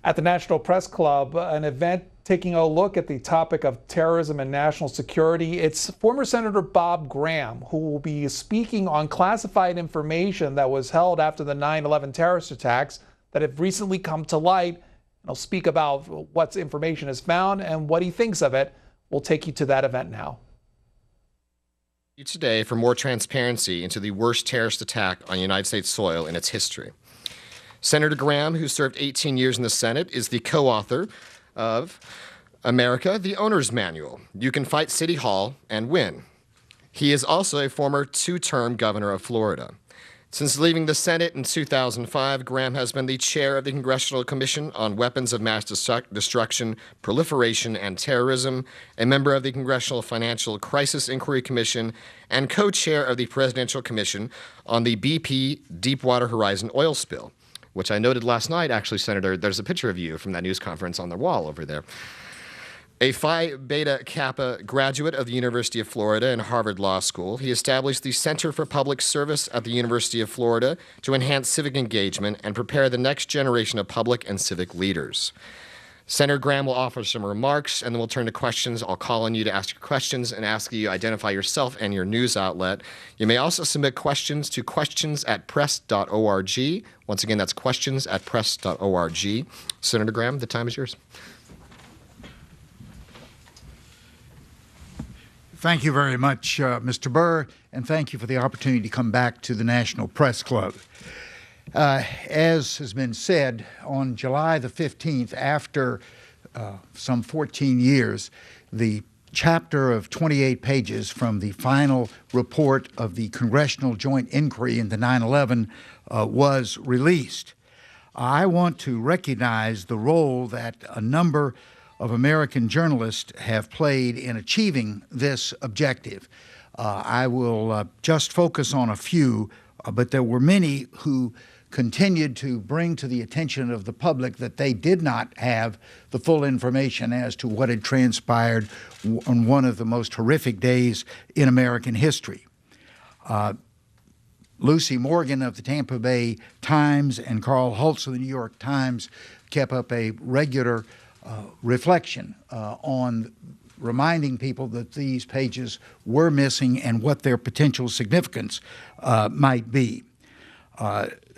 At the National Press Club, an event taking a look at the topic of terrorism and national security. It's former Senator Bob Graham who will be speaking on classified information that was held after the 9/11 terrorist attacks that have recently come to light. And he'll speak about what information is found and what he thinks of it. We'll take you to that event now. Today for more transparency into the worst terrorist attack on United States soil in its history. Senator Graham, who served 18 years in the Senate, is the co-author of America, the Owner's Manual. You can fight City Hall and win. He is also a former two-term governor of Florida. Since leaving the Senate in 2005, Graham has been the chair of the Congressional Commission on Weapons of Mass Destruction, Proliferation, and Terrorism, a member of the Congressional Financial Crisis Inquiry Commission, and co-chair of the Presidential Commission on the BP Deepwater Horizon oil spill, which I noted last night, actually, Senator, there's a picture of you from that news conference on the wall over there. A Phi Beta Kappa graduate of the University of Florida and Harvard Law School, he established the Center for Public Service at the University of Florida to enhance civic engagement and prepare the next generation of public and civic leaders. Senator Graham will offer some remarks, and then we'll turn to questions. I'll call on you to ask your questions and ask you to identify yourself and your news outlet. You may also submit questions to questions@press.org. Once again, that's questions@press.org. Senator Graham, the time is yours. Thank you very much, Mr. Burr, and thank you for the opportunity to come back to the National Press Club. As has been said, on July the 15th, after some 14 years, the chapter of 28 pages from the final report of the Congressional Joint Inquiry into 9/11 was released. I want to recognize the role that a number of American journalists have played in achieving this objective. I will just focus on a few, but there were many who continued to bring to the attention of the public that they did not have the full information as to what had transpired on one of the most horrific days in American history. Lucy Morgan of the Tampa Bay Times and Carl Hultz of the New York Times kept up a regular reflection on reminding people that these pages were missing and what their potential significance might be.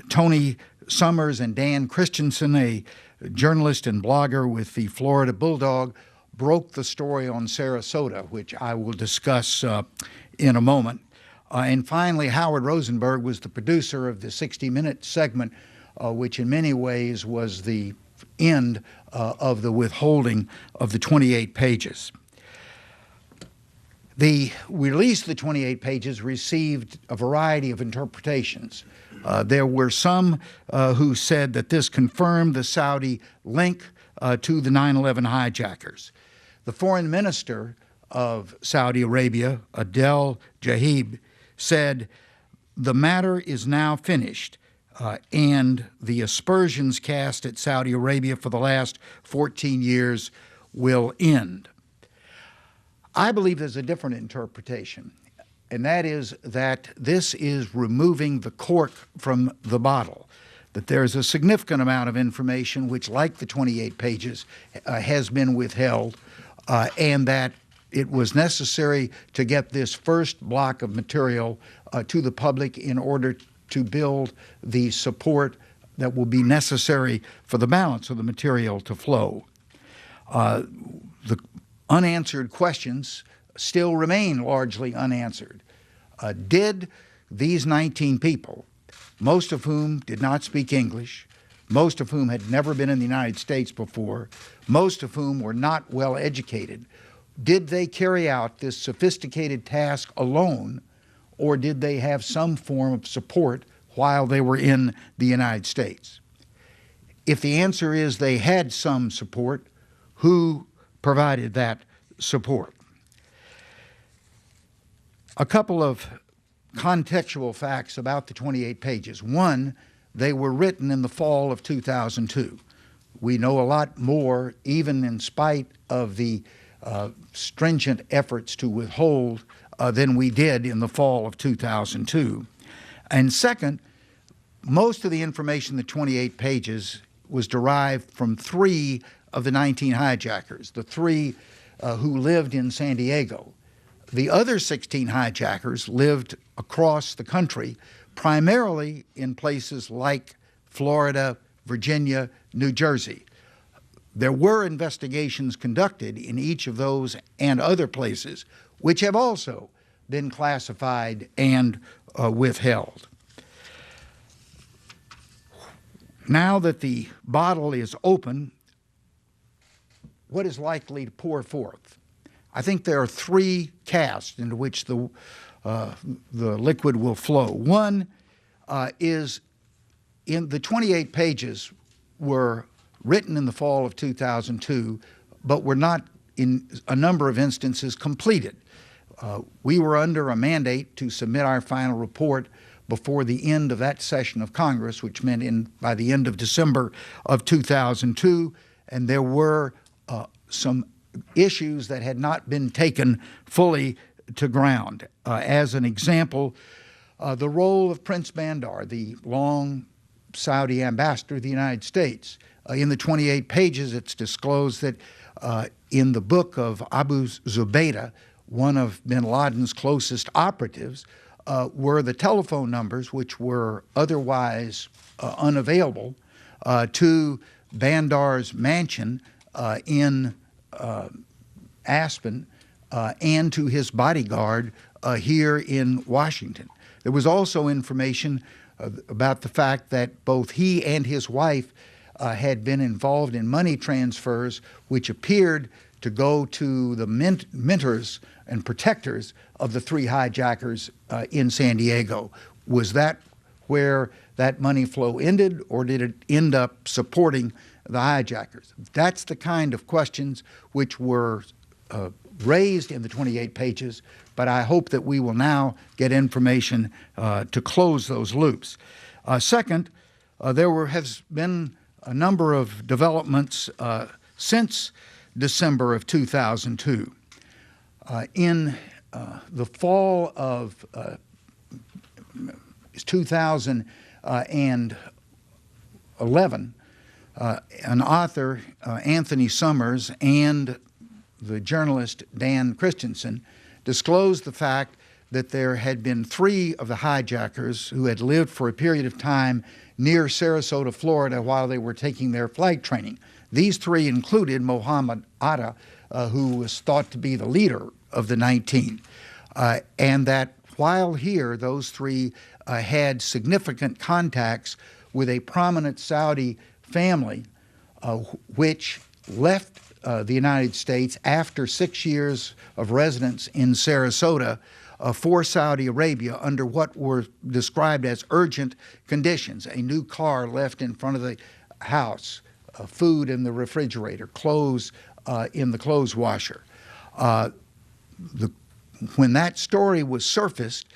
Tony Summers and Dan Christensen, a journalist and blogger with the Florida Bulldog, broke the story on Sarasota, which I will discuss in a moment. And finally, Howard Rosenberg was the producer of the 60-minute segment, which in many ways was the end of the withholding of the 28 pages. The release of the 28 pages received a variety of interpretations. There were some who said that this confirmed the Saudi link to the 9/11 hijackers. The foreign minister of Saudi Arabia, Adel Jahib, said, "The matter is now finished, and the aspersions cast at Saudi Arabia for the last 14 years will end." I believe there's a different interpretation, and that is that this is removing the cork from the bottle, that there's a significant amount of information which, like the 28 pages, has been withheld, and that it was necessary to get this first block of material to the public in order to build the support that will be necessary for the balance of the material to flow. The unanswered questions still remain largely unanswered. Did these 19 people, most of whom did not speak English, most of whom had never been in the United States before, most of whom were not well educated, did they carry out this sophisticated task alone, or did they have some form of support while they were in the United States? If the answer is they had some support, who provided that support? A couple of contextual facts about the 28 pages. One, they were written in the fall of 2002. We know a lot more, even in spite of the stringent efforts to withhold, than we did in the fall of 2002. And second, most of the information in the 28 pages was derived from 3 of the 19 hijackers, the 3 who lived in San Diego. The other 16 hijackers lived across the country, primarily in places like Florida, Virginia, New Jersey. There were investigations conducted in each of those and other places, which have also been classified and withheld. Now that the bottle is open, what is likely to pour forth? I think there are 3 casks into which the liquid will flow. One is in the 28 pages were written in the fall of 2002, but were not in a number of instances completed. We were under a mandate to submit our final report before the end of that session of Congress, which meant by the end of December of 2002, and there were some issues that had not been taken fully to ground. As an example, the role of Prince Bandar, the long Saudi ambassador to the United States. In the 28 pages, it's disclosed that in the book of Abu Zubaydah, one of bin Laden's closest operatives, were the telephone numbers, which were otherwise unavailable, to Bandar's mansion in Aspen and to his bodyguard here in Washington. There was also information about the fact that both he and his wife had been involved in money transfers which appeared to go to the mentors and protectors of the 3 hijackers in San Diego. Was that where that money flow ended, or did it end up supporting the hijackers? That's the kind of questions which were raised in the 28 pages, but I hope that we will now get information to close those loops. Second, there has been a number of developments since December of 2002. In the fall of 2011, an author, Anthony Summers, and the journalist Dan Christensen disclosed the fact that there had been 3 of the hijackers who had lived for a period of time near Sarasota, Florida, while they were taking their flight training. These 3 included Mohammed Atta, who was thought to be the leader of the 19, and that while here, those 3 had significant contacts with a prominent Saudi family, which left the United States after 6 years of residence in Sarasota for Saudi Arabia under what were described as urgent conditions. A new car left in front of the house, food in the refrigerator, clothes in the clothes washer. When that story was surfaced,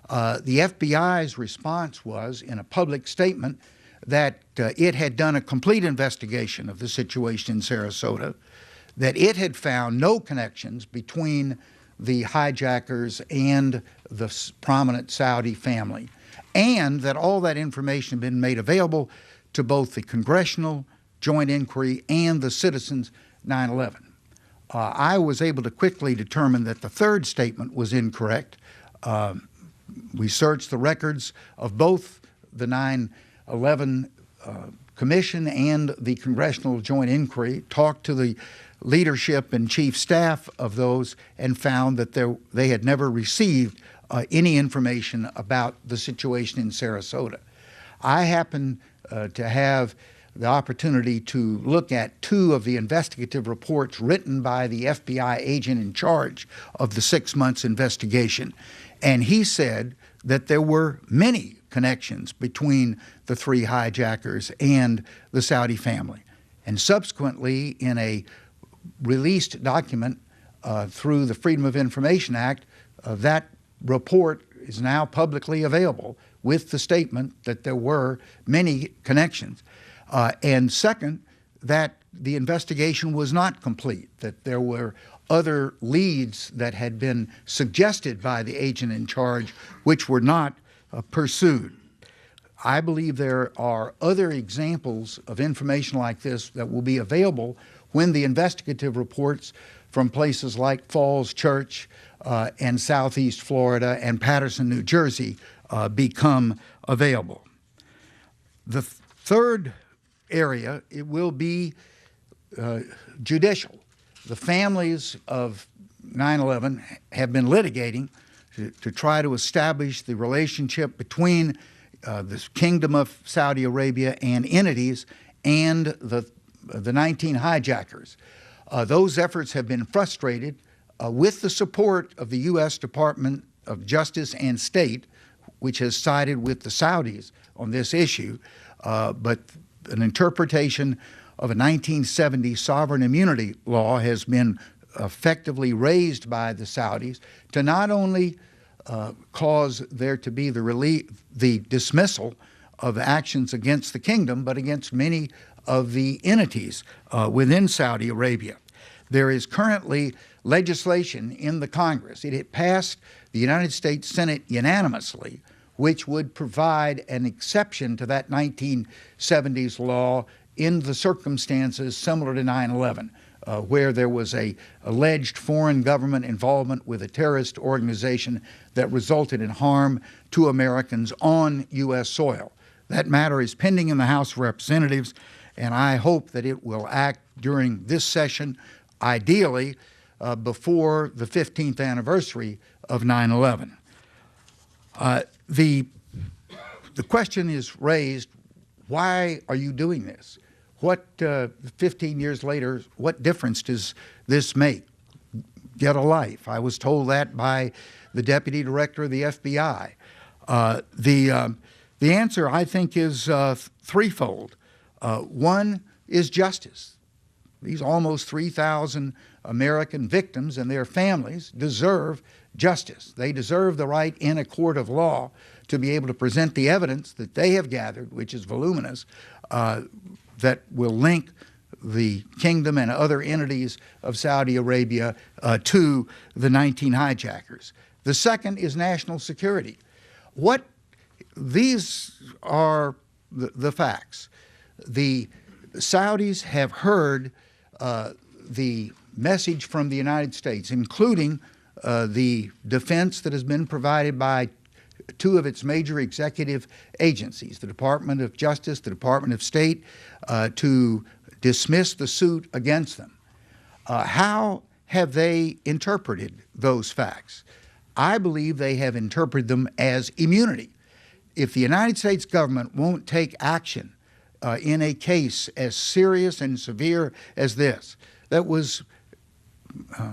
the FBI's response was, in a public statement, that it had done a complete investigation of the situation in Sarasota, that it had found no connections between the hijackers and the prominent Saudi family, and that all that information had been made available to both the Congressional Joint Inquiry and the Citizens 9/11. I was able to quickly determine that the third statement was incorrect. We searched the records of both the 9/11 Commission and the Congressional Joint Inquiry, talked to the leadership and chief staff of those, and found that they had never received any information about the situation in Sarasota. I happen to have the opportunity to look at 2 of the investigative reports written by the FBI agent in charge of the 6 months investigation. And he said that there were many connections between the 3 hijackers and the Saudi family. And subsequently, in a released document through the Freedom of Information Act, that report is now publicly available with the statement that there were many connections. And second, that the investigation was not complete, that there were other leads that had been suggested by the agent in charge which were not pursued. I believe there are other examples of information like this that will be available when the investigative reports from places like Falls Church and Southeast Florida and Patterson, New Jersey become available. The third area, it will be judicial. The families of 9/11 have been litigating to try to establish the relationship between the Kingdom of Saudi Arabia and entities and the 19 hijackers. Those efforts have been frustrated with the support of the U.S. Department of Justice and State, which has sided with the Saudis on this issue, but an interpretation of a 1970 sovereign immunity law has been effectively raised by the Saudis to not only cause there to be the dismissal of actions against the kingdom, but against many of the entities within Saudi Arabia. There is currently legislation in the Congress. It passed the United States Senate unanimously, which would provide an exception to that 1970s law in the circumstances similar to 9/11. Where there was a alleged foreign government involvement with a terrorist organization that resulted in harm to Americans on U.S. soil. That matter is pending in the House of Representatives, and I hope that it will act during this session, ideally before the 15th anniversary of 9/11. The question is raised, why are you doing this? What, 15 years later, what difference does this make? Get a life. I was told that by the Deputy Director of the FBI. The answer, I think, is threefold. One is justice. These almost 3,000 American victims and their families deserve justice. They deserve the right in a court of law to be able to present the evidence that they have gathered, which is voluminous, that will link the kingdom and other entities of Saudi Arabia to the 19 hijackers. The second is national security. These are the facts. The Saudis have heard the message from the United States, including the defense that has been provided by two of its major executive agencies, the Department of Justice, the Department of State, to dismiss the suit against them. How have they interpreted those facts? I believe they have interpreted them as immunity. If the United States government won't take action in a case as serious and severe as this, that was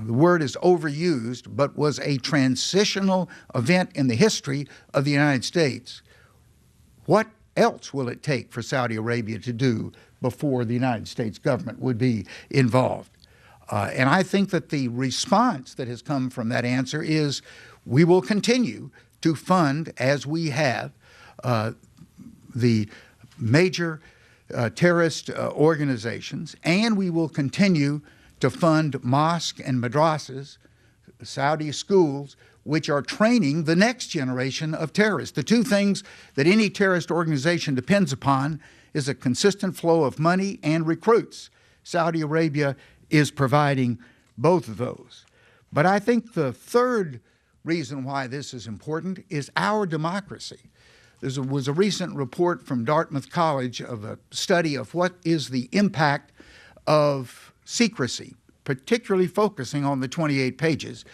the word is overused, but was a transitional event in the history of the United States, what else will it take for Saudi Arabia to do before the United States government would be involved? And I think that the response that has come from that answer is we will continue to fund, as we have, the major terrorist organizations, and we will continue to fund mosques and madrasas, Saudi schools, which are training the next generation of terrorists. The two things that any terrorist organization depends upon is a consistent flow of money and recruits. Saudi Arabia is providing both of those. But I think the third reason why this is important is our democracy. There was a recent report from Dartmouth College of a study of what is the impact of secrecy, particularly focusing on the 28 pages,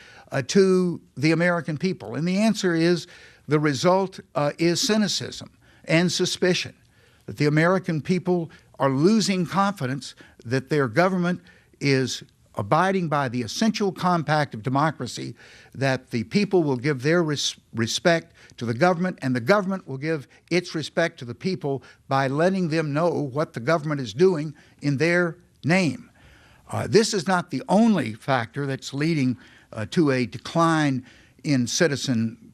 to the American people. And the answer is the result is cynicism and suspicion, that the American people are losing confidence that their government is abiding by the essential compact of democracy, that the people will give their respect to the government, and the government will give its respect to the people by letting them know what the government is doing in their name. This is not the only factor that's leading to a decline in citizen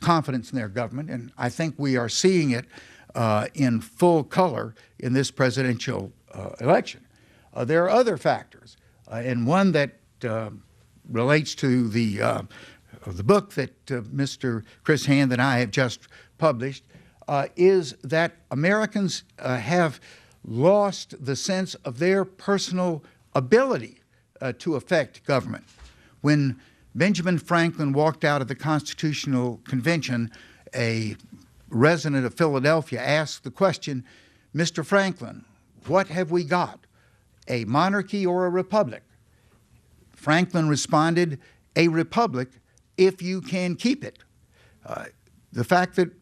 confidence in their government, and I think we are seeing it in full color in this presidential election. There are other factors, and one that relates to the book that Mr. Chris Hand and I have just published. is that Americans have lost the sense of their personal ability to affect government. When Benjamin Franklin walked out of the Constitutional Convention, a resident of Philadelphia asked the question, "Mr. Franklin, what have we got, a monarchy or a republic?" Franklin responded, "A republic if you can keep it." The fact that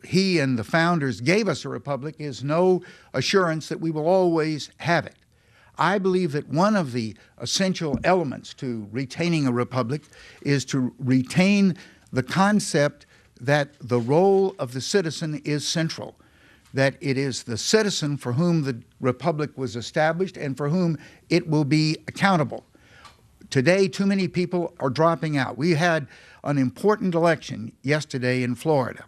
he and the founders gave us a republic is no assurance that we will always have it. I believe that one of the essential elements to retaining a republic is to retain the concept that the role of the citizen is central, that it is the citizen for whom the republic was established and for whom it will be accountable. Today, too many people are dropping out. We had an important election yesterday in Florida.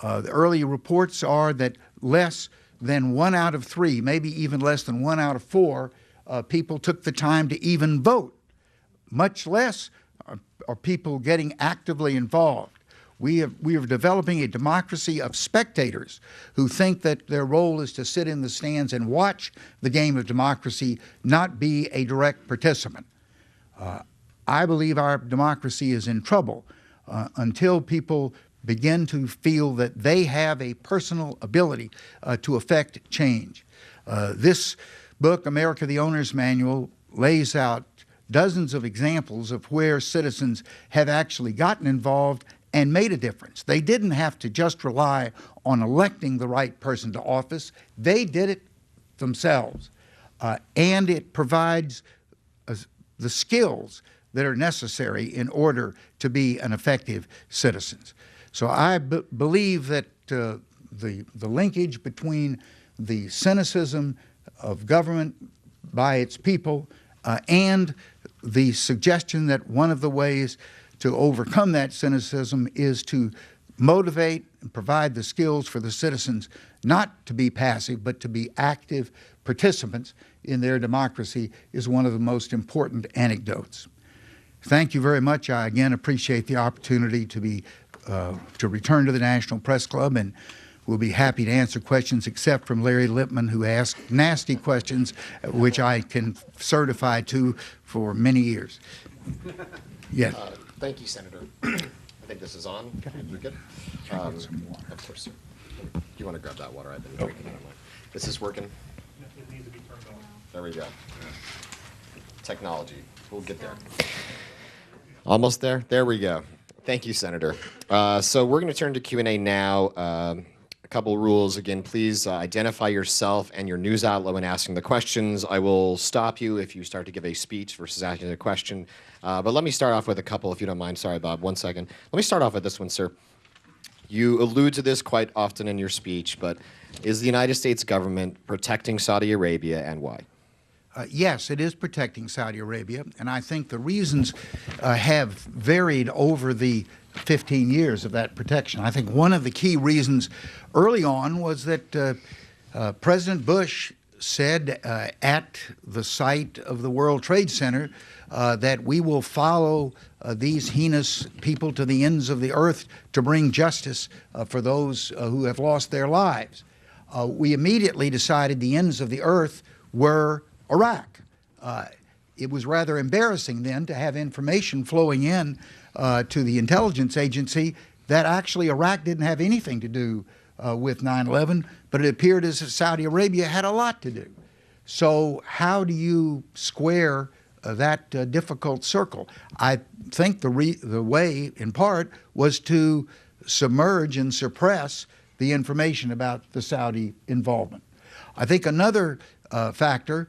The early reports are that less than 1 out of 3, maybe even less than 1 out of 4 people took the time to even vote. Much less are people getting actively involved. We are developing a democracy of spectators who think that their role is to sit in the stands and watch the game of democracy, not be a direct participant. I believe our democracy is in trouble until people begin to feel that they have a personal ability to affect change. This book, America the Owner's Manual, lays out dozens of examples of where citizens have actually gotten involved and made a difference. They didn't have to just rely on electing the right person to office. They did it themselves. And it provides the skills that are necessary in order to be an effective citizen. So I believe that the linkage between the cynicism of government by its people and the suggestion that one of the ways to overcome that cynicism is to motivate and provide the skills for the citizens not to be passive but to be active participants in their democracy is one of the most important anecdotes. Thank you very much. I again appreciate the opportunity to return to the National Press Club, and we'll be happy to answer questions except from Larry Lippman, who asked nasty questions, which I can certify to for many years. Yes. Thank you, Senator. I think this is on. You're good? Of course, sir. Do you want to grab that water? I've been drinking it. This is working? It needs to be turned on. There we go. Technology. We'll get there. Almost there? There we go. Thank you, Senator. So we're going to turn to Q&A now. A couple rules. Again, please identify yourself and your news outlet when asking the questions. I will stop you if you start to give a speech versus asking a question. But let me start off with a couple, if you don't mind. Sorry, Bob. 1 second. Let me start off with this one, sir. You allude to this quite often in your speech, but is the United States government protecting Saudi Arabia, and why? Yes, it is protecting Saudi Arabia, and I think the reasons have varied over the 15 years of that protection. I think one of the key reasons early on was that President Bush said at the site of the World Trade Center that we will follow these heinous people to the ends of the earth to bring justice for those who have lost their lives. We immediately decided the ends of the earth were Iraq. It was rather embarrassing then to have information flowing in to the intelligence agency that actually Iraq didn't have anything to do with 9/11, but it appeared as if Saudi Arabia had a lot to do. So how do you square that difficult circle? I think the way, in part, was to submerge and suppress the information about the Saudi involvement. I think another factor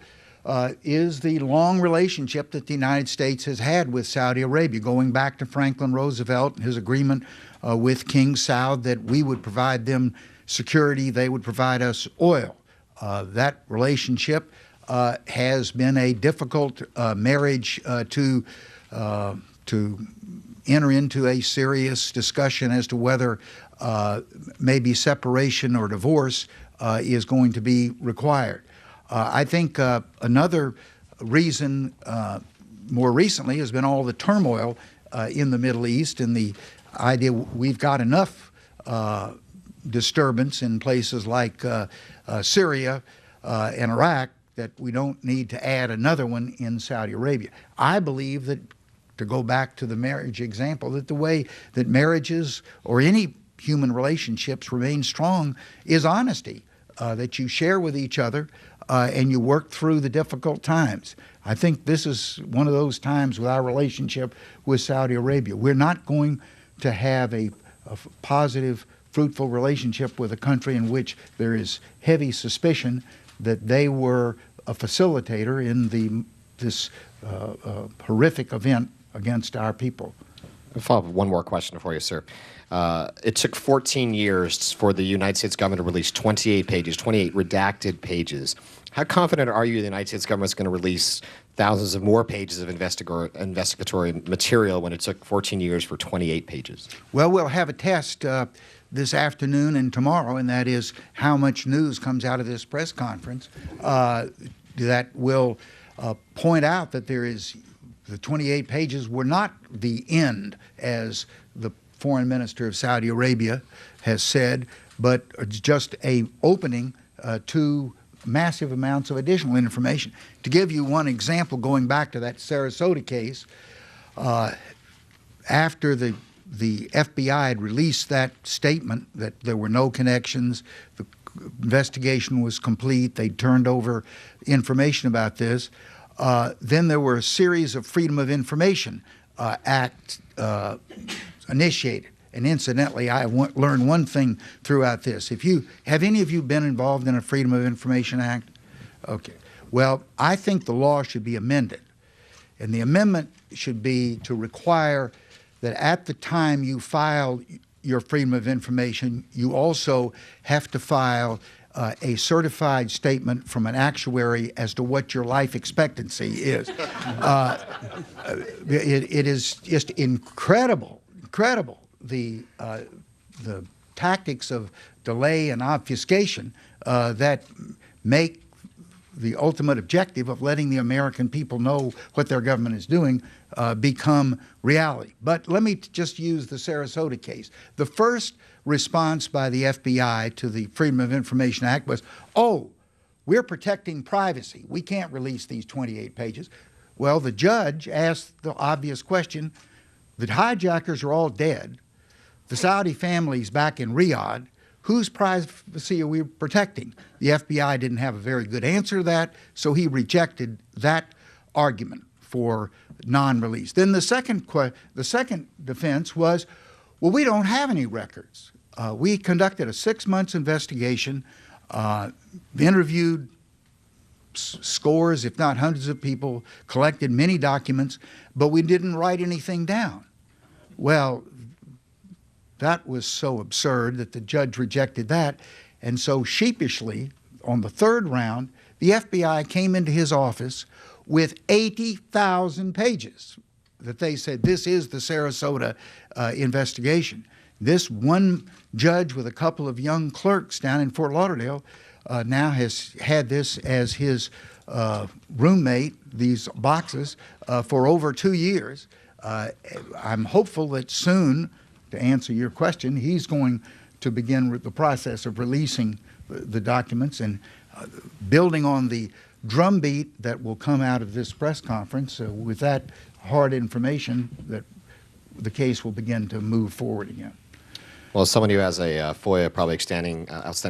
is the long relationship that the United States has had with Saudi Arabia, going back to Franklin Roosevelt and his agreement with King Saud that we would provide them security, they would provide us oil. That relationship has been a difficult marriage to enter into a serious discussion as to whether maybe separation or divorce is going to be required. I think another reason more recently has been all the turmoil in the Middle East and the idea we've got enough disturbance in places like Syria and Iraq, that we don't need to add another one in Saudi Arabia. I believe that, to go back to the marriage example, that the way that marriages or any human relationships remain strong is honesty, that you share with each other and you work through the difficult times. I think this is one of those times with our relationship with Saudi Arabia. We're not going to have a positive, fruitful relationship with a country in which there is heavy suspicion that they were a facilitator in this horrific event against our people. I'll follow up with one more question for you, sir. It took 14 years for the United States government to release 28 pages, 28 redacted pages. How confident are you the United States government is going to release thousands of more pages of investigatory material when it took 14 years for 28 pages? Well, we'll have a test this afternoon and tomorrow, and that is how much news comes out of this press conference that will point out that the 28 pages were not the end, as the foreign minister of Saudi Arabia has said, but just a opening to massive amounts of additional information. To give you one example, going back to that Sarasota case, after the FBI had released that statement that there were no connections, the investigation was complete, they turned over information about this, then there were a series of Freedom of Information Act initiated. And incidentally, I learned one thing throughout this. Have any of you been involved in a Freedom of Information Act? Okay. Well, I think the law should be amended. And the amendment should be to require that at the time you file your Freedom of Information, you also have to file a certified statement from an actuary as to what your life expectancy is. It is just incredible the tactics of delay and obfuscation that make the ultimate objective of letting the American people know what their government is doing become reality. But let me just use the Sarasota case. The first response by the FBI to the Freedom of Information Act was, oh, we're protecting privacy. We can't release these 28 pages. Well, the judge asked the obvious question. The hijackers are all dead. The Saudi family's back in Riyadh. Whose privacy are we protecting? The FBI didn't have a very good answer to that, so he rejected that argument for non-release. Then the second defense was, well, we don't have any records. We conducted a 6-month investigation, interviewed scores, if not hundreds of people, collected many documents, but we didn't write anything down. Well, that was so absurd that the judge rejected that. And so sheepishly, on the third round, the FBI came into his office with 80,000 pages that they said, this is the Sarasota investigation. This one judge with a couple of young clerks down in Fort Lauderdale now has had this as his roommate, these boxes, for over 2 years. I'm hopeful that soon, to answer your question, he's going to begin the process of releasing the documents and building on the drumbeat that will come out of this press conference. With that hard information, that the case will begin to move forward again. Well, as someone who has a FOIA probably outstanding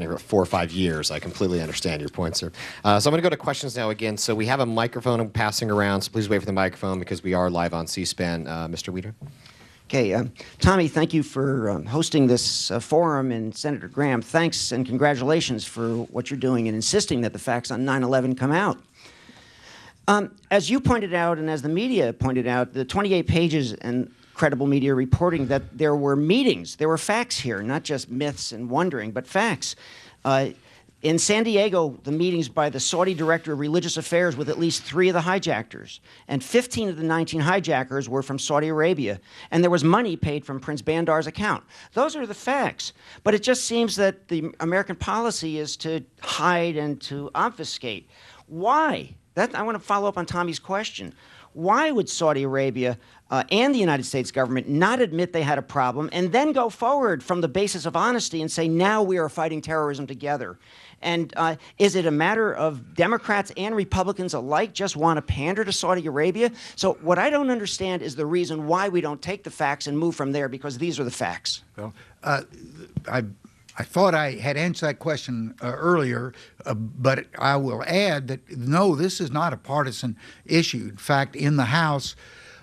for 4 or 5 years, I completely understand your point, sir. So I'm going to go to questions now again. So we have a microphone passing around, so please wait for the microphone because we are live on C-SPAN. Mr. Weeder? Okay, Tommy, thank you for hosting this forum, and Senator Graham, thanks and congratulations for what you're doing and insisting that the facts on 9/11 come out. As you pointed out, and as the media pointed out, the 28 pages and credible media reporting that there were meetings, there were facts here, not just myths and wondering, but facts. In San Diego, the meetings by the Saudi Director of Religious Affairs with at least 3 of the hijackers, and 15 of the 19 hijackers were from Saudi Arabia, and there was money paid from Prince Bandar's account. Those are the facts, but it just seems that the American policy is to hide and to obfuscate. Why? I want to follow up on Tommy's question. Why would Saudi Arabia and the United States government not admit they had a problem and then go forward from the basis of honesty and say, now we are fighting terrorism together? And is it a matter of Democrats and Republicans alike just want to pander to Saudi Arabia? So what I don't understand is the reason why we don't take the facts and move from there, because these are the facts. Well, I thought I had answered that question earlier, but I will add that, no, this is not a partisan issue. In fact, in the House,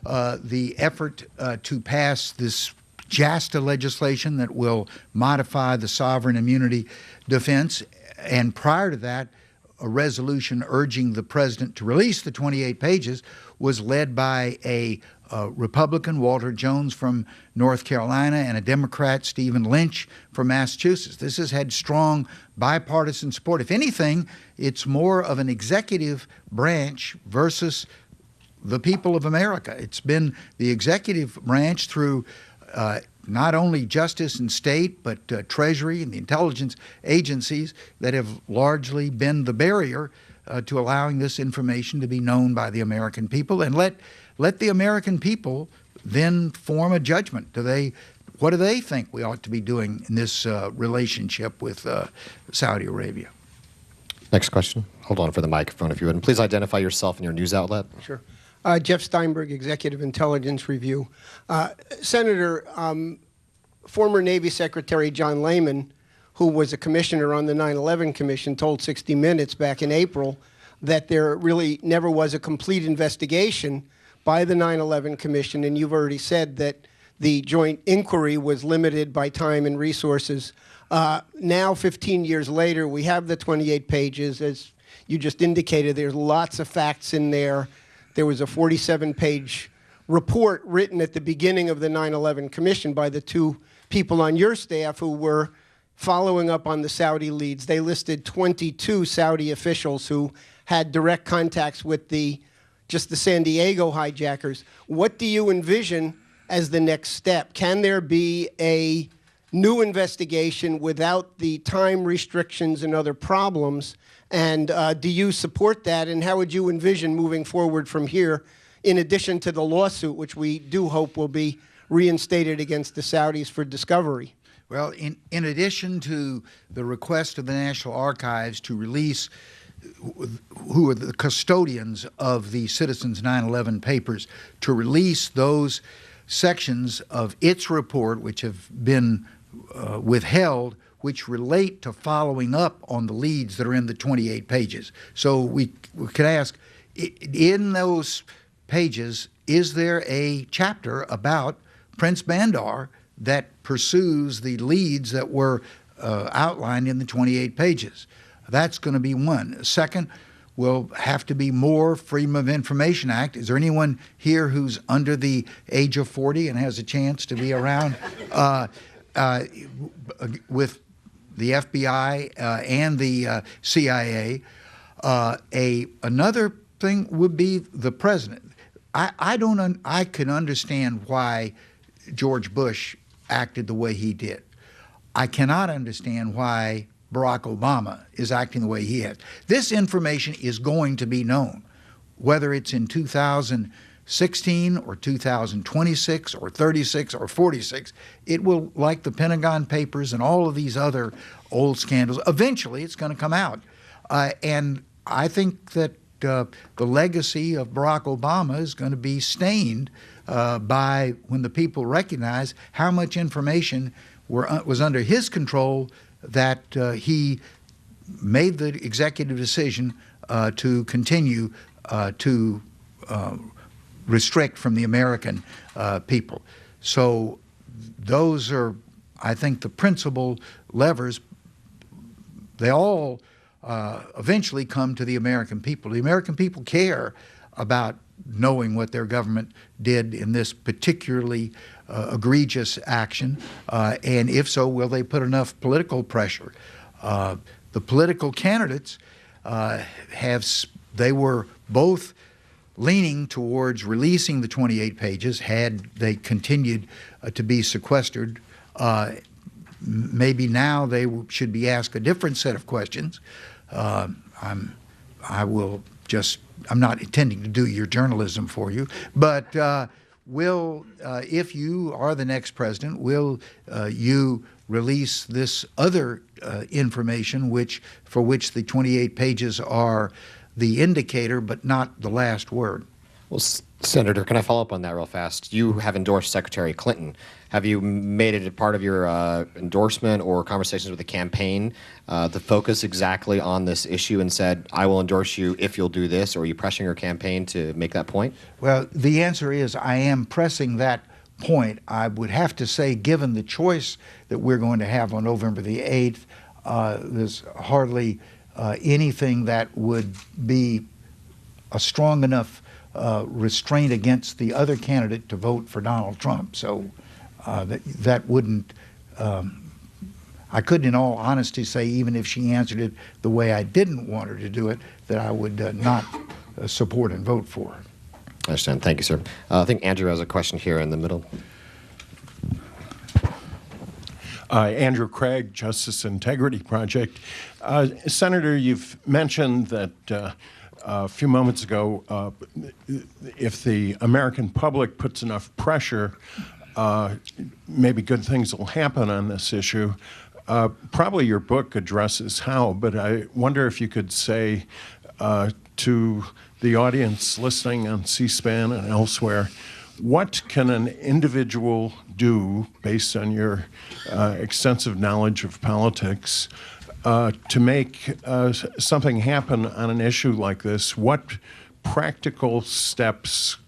the effort to pass this JASTA legislation that will modify the sovereign immunity defense, and prior to that, a resolution urging the president to release the 28 pages, was led by a Republican, Walter Jones from North Carolina, and a Democrat, Stephen Lynch from Massachusetts. This has had strong bipartisan support. If anything, it's more of an executive branch versus the people of America. It's been the executive branch through not only justice and state, but Treasury and the intelligence agencies that have largely been the barrier to allowing this information to be known by the American people. And let the American people then form a judgment. What do they think we ought to be doing in this relationship with Saudi Arabia? Next question. Hold on for the microphone, if you would. And please identify yourself and your news outlet. Sure. Jeff Steinberg, Executive Intelligence Review. Senator, former Navy Secretary John Lehman, who was a commissioner on the 9/11 Commission, told 60 Minutes back in April that there really never was a complete investigation by the 9/11 Commission, and you've already said that the joint inquiry was limited by time and resources. Now, 15 years later, we have the 28 pages. As you just indicated, there's lots of facts in there. There was a 47-page report written at the beginning of the 9/11 Commission by the two people on your staff who were following up on the Saudi leads. They listed 22 Saudi officials who had direct contacts with just the San Diego hijackers. What do you envision as the next step? Can there be a new investigation without the time restrictions and other problems? And do you support that? And how would you envision moving forward from here, in addition to the lawsuit, which we do hope will be reinstated against the Saudis for discovery? Well, in addition to the request of the National Archives to release who are the custodians of the Citizens 9/11 papers, to release those sections of its report which have been withheld, which relate to following up on the leads that are in the 28 pages. So we could ask, in those pages, is there a chapter about Prince Bandar that pursues the leads that were outlined in the 28 pages? That's going to be one. Second, will have to be more Freedom of Information Act. Is there anyone here who's under the age of 40 and has a chance to be around with the FBI and the CIA? Another thing would be the president. I can understand why George Bush acted the way he did. I cannot understand why Barack Obama is acting the way he is. This information is going to be known, whether it's in 2016 or 2026 or 36 or 46. It will, like the Pentagon Papers and all of these other old scandals, eventually it's going to come out. And I think that the legacy of Barack Obama is going to be stained by when the people recognize how much information was under his control, that he made the executive decision to continue to restrict from the American people. So those are, I think, the principal levers. They all eventually come to the American people. The American people care about knowing what their government did in this particularly egregious action, and if so, will they put enough political pressure? The political candidates they were both leaning towards releasing the 28 pages had they continued to be sequestered. Maybe now they should be asked a different set of questions. I will I'm not intending to do your journalism for you, but if you are the next president, will you release this other information, for which the 28 pages are the indicator, but not the last word? Well, Senator, can I follow up on that real fast? You have endorsed Secretary Clinton. Have you made it a part of your endorsement or conversations with the campaign to focus exactly on this issue and said, I will endorse you if you'll do this, or are you pressing your campaign to make that point? Well, the answer is I am pressing that point. I would have to say, given the choice that we're going to have on November the 8th, there's hardly anything that would be a strong enough restraint against the other candidate to vote for Donald Trump. So that wouldn't, I couldn't in all honesty say, even if she answered it the way I didn't want her to do it, that I would not support and vote for her. I understand. Thank you, sir. I think Andrew has a question here in the middle. Andrew Craig, Justice Integrity Project. Senator, you've mentioned that a few moments ago, if the American public puts enough pressure, maybe good things will happen on this issue. Probably your book addresses how, but I wonder if you could say to the audience listening on C-SPAN and elsewhere, what can an individual do, based on your extensive knowledge of politics, to make something happen on an issue like this? What practical steps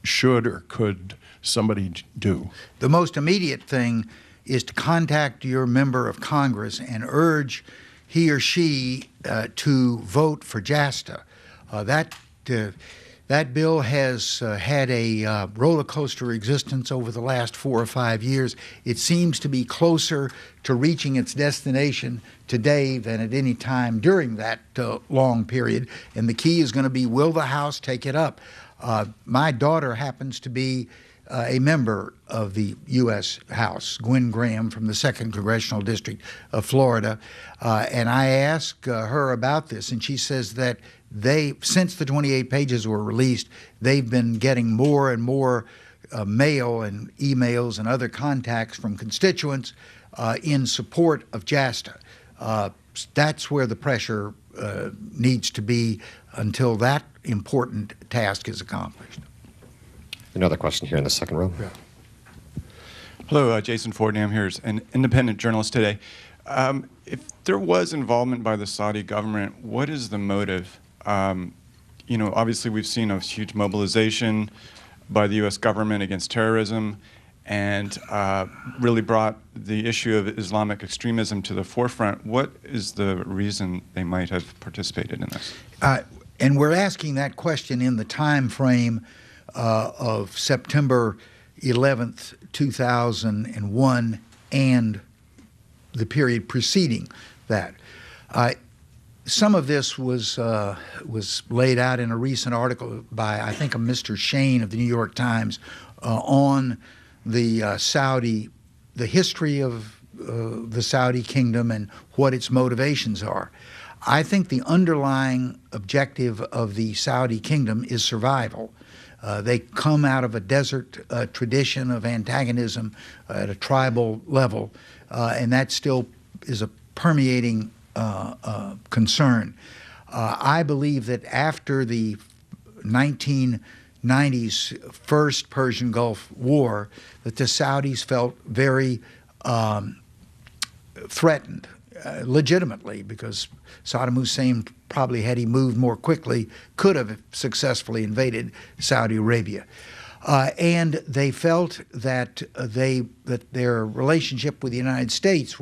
should or could somebody do? The most immediate thing is to contact your member of Congress and urge he or she to vote for JASTA. That bill has had a roller coaster existence over the last 4 or 5 years. It seems to be closer to reaching its destination today than at any time during that long period. And the key is going to be, will the House take it up? My daughter happens to be a member of the U.S. House, Gwen Graham from the 2nd Congressional District of Florida, and I asked her about this, and she says that since the 28 pages were released, they've been getting more and more mail and emails and other contacts from constituents in support of JASTA. That's where the pressure needs to be until that important task is accomplished. Another question here in the second row. Yeah. Hello, Jason Fordham here, an independent journalist today. If there was involvement by the Saudi government, what is the motive? Obviously we've seen a huge mobilization by the U.S. government against terrorism and really brought the issue of Islamic extremism to the forefront. What is the reason they might have participated in this? And we're asking that question in the time frame of September 11th, 2001, and the period preceding that. Some of this was laid out in a recent article by, I think, a Mr. Shane of the New York Times on the history of the Saudi kingdom and what its motivations are. I think the underlying objective of the Saudi kingdom is survival. They come out of a desert tradition of antagonism at a tribal level, and that still is a permeating concern. I believe that after the 1990s first Persian Gulf War, that the Saudis felt very threatened, legitimately, because Saddam Hussein probably, had he moved more quickly, could have successfully invaded Saudi Arabia. And they felt that their relationship with the United States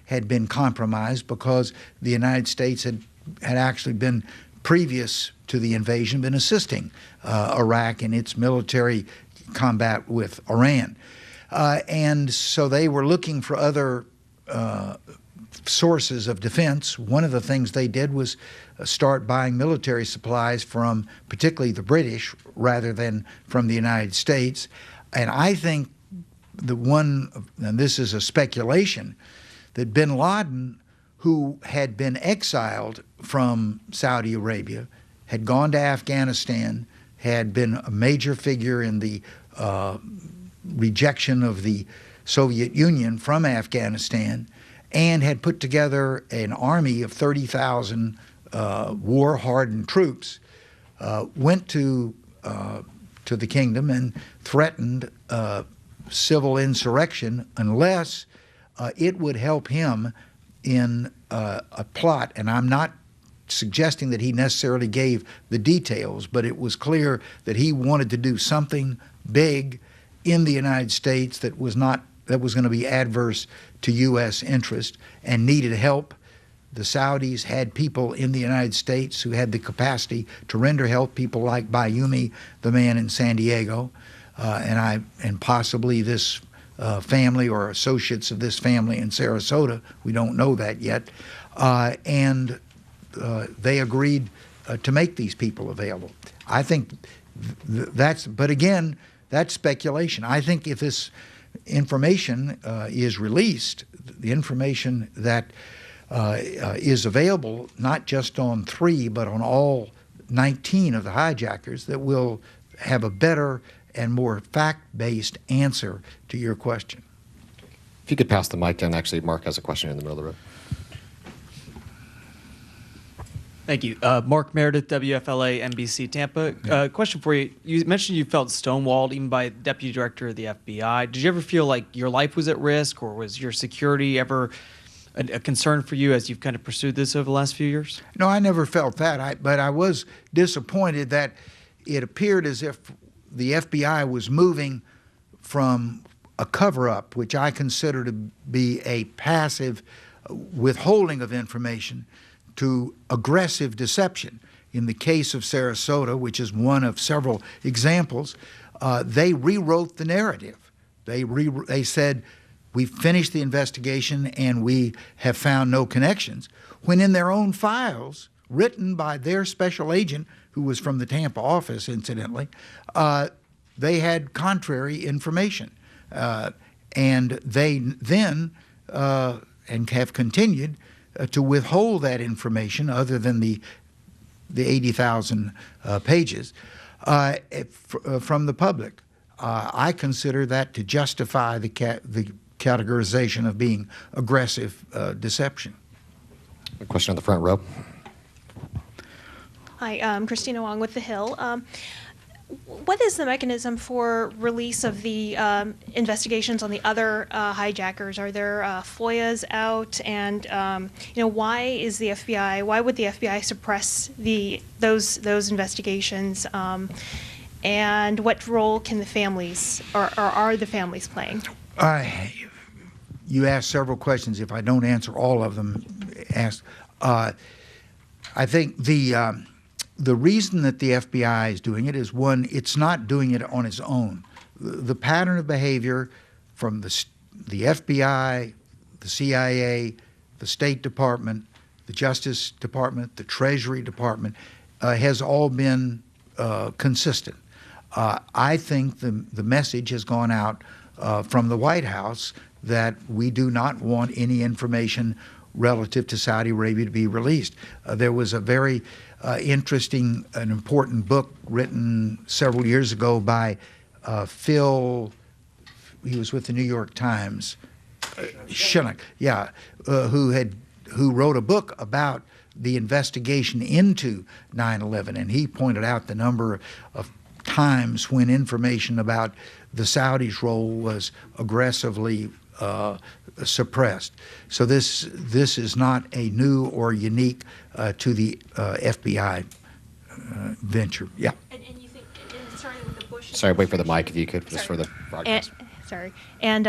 had been compromised because the United States had actually been, previous to the invasion, been assisting Iraq in its military combat with Iran. And so they were looking for other sources of defense. One of the things they did was start buying military supplies from particularly the British rather than from the United States. And I think and this is a speculation, that bin Laden, who had been exiled from Saudi Arabia, had gone to Afghanistan, had been a major figure in the rejection of the Soviet Union from Afghanistan, and had put together an army of 30,000 war-hardened troops, went to the kingdom and threatened civil insurrection unless it would help him in a plot. And I'm not suggesting that he necessarily gave the details, but it was clear that he wanted to do something big in the United States that was going to be adverse to U.S. interest and needed help. The Saudis had people in the United States who had the capacity to render help, people like Bayoumi, the man in San Diego, and possibly this family or associates of this family in Sarasota. We don't know that yet. And they agreed to make these people available. I think but again, that's speculation. I think if this information is released, the information that is available not just on 3 but on all 19 of the hijackers, that will have a better and more fact-based answer to your question. If you could pass the mic down, actually, Mark has a question in the middle of the room. Thank you. Mark Meredith, WFLA, NBC Tampa. Question for you. You mentioned you felt stonewalled even by the Deputy Director of the FBI. Did you ever feel like your life was at risk, or was your security ever a concern for you as you've kind of pursued this over the last few years? No, I never felt that, but I was disappointed that it appeared as if the FBI was moving from a cover-up, which I consider to be a passive withholding of information, to aggressive deception. In the case of Sarasota, which is one of several examples, they rewrote the narrative. They said, we finished the investigation and we have found no connections, when in their own files, written by their special agent, who was from the Tampa office, incidentally, they had contrary information. And they then, and have continued, to withhold that information, other than the 80,000 pages, from the public. I consider that to justify the categorization of being aggressive deception. A question on the front row. Hi, I'm Christina Wong with The Hill. What is the mechanism for release of the investigations on the other hijackers? Are there FOIAs out? And why would the FBI suppress those investigations? And what role can the families, or are the families playing? You asked several questions. If I don't answer all of them, ask. I think the reason that the FBI is doing it is, one, it's not doing it on its own. The pattern of behavior from the FBI, the CIA, the State Department, the Justice Department, the Treasury Department has all been consistent. I think the message has gone out from the White House that we do not want any information relative to Saudi Arabia to be released. There was a very interesting and important book written several years ago by Phil, he was with the New York Times, Shinnick, yeah, who wrote a book about the investigation into 9/11, and he pointed out the number of times when information about the Saudis' role was aggressively suppressed. So this is not a new or unique to the FBI venture. Yeah. And you think it started with the Bush? Sorry, wait for the mic if you could, just for the broadcast. Sorry. And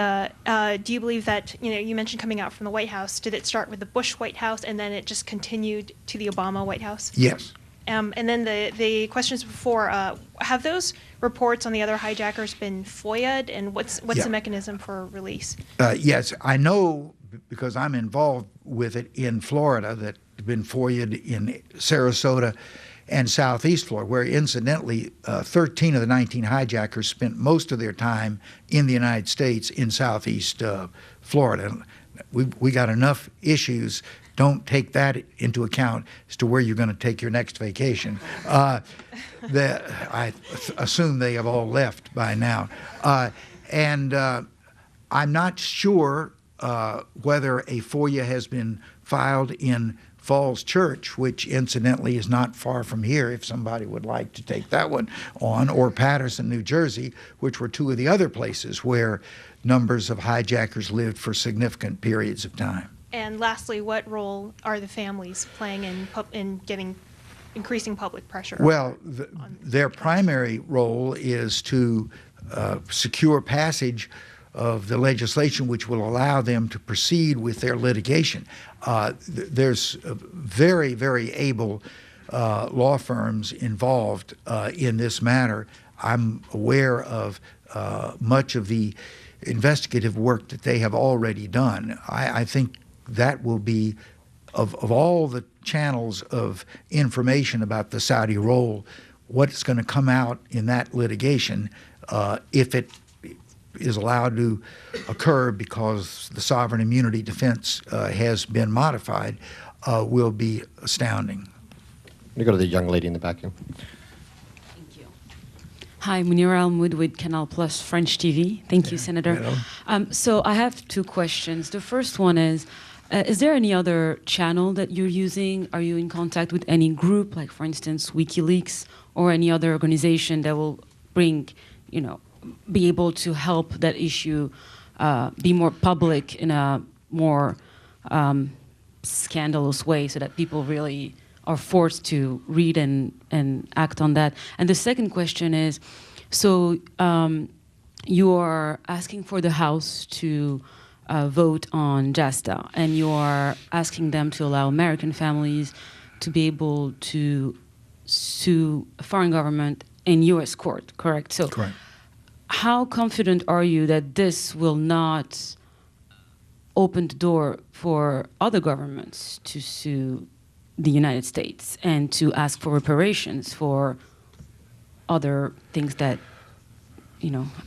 do you believe that, you mentioned coming out from the White House, did it start with the Bush White House and then it just continued to the Obama White House? Yes. And then the questions before, have those reports on the other hijackers been FOIA'd, and what's the mechanism for release? Yes, I know, because I'm involved with it in Florida, that have been FOIA'd in Sarasota and Southeast Florida, where incidentally 13 of the 19 hijackers spent most of their time in the United States in Southeast Florida. we got enough issues. Don't take that into account as to where you're going to take your next vacation. I assume they have all left by now. And I'm not sure whether a FOIA has been filed in Falls Church, which incidentally is not far from here if somebody would like to take that one on, or Patterson, New Jersey, which were two of the other places where numbers of hijackers lived for significant periods of time. And lastly, what role are the families playing in getting increasing public pressure? Well, their primary role is to secure passage of the legislation which will allow them to proceed with their litigation. There's very, very able law firms involved in this matter. I'm aware of much of the investigative work that they have already done. I think that will be, of all the channels of information about the Saudi role, what's going to come out in that litigation, if it is allowed to occur because the sovereign immunity defense has been modified, will be astounding. Let me go to the young lady in the back here. Thank you. Hi, Munira Al-Moud with Canal Plus French TV. Thank you, Senator. So I have two questions. The first one is there any other channel that you're using? Are you in contact with any group, like for instance WikiLeaks, or any other organization that will bring, be able to help that issue be more public in a more scandalous way, so that people really are forced to read and act on that? And the second question is, so you are asking for the House to vote on JASTA, and you are asking them to allow American families to be able to sue a foreign government in U.S. court, correct? So Correct. How confident are you that this will not open the door for other governments to sue the United States and to ask for reparations for other things that,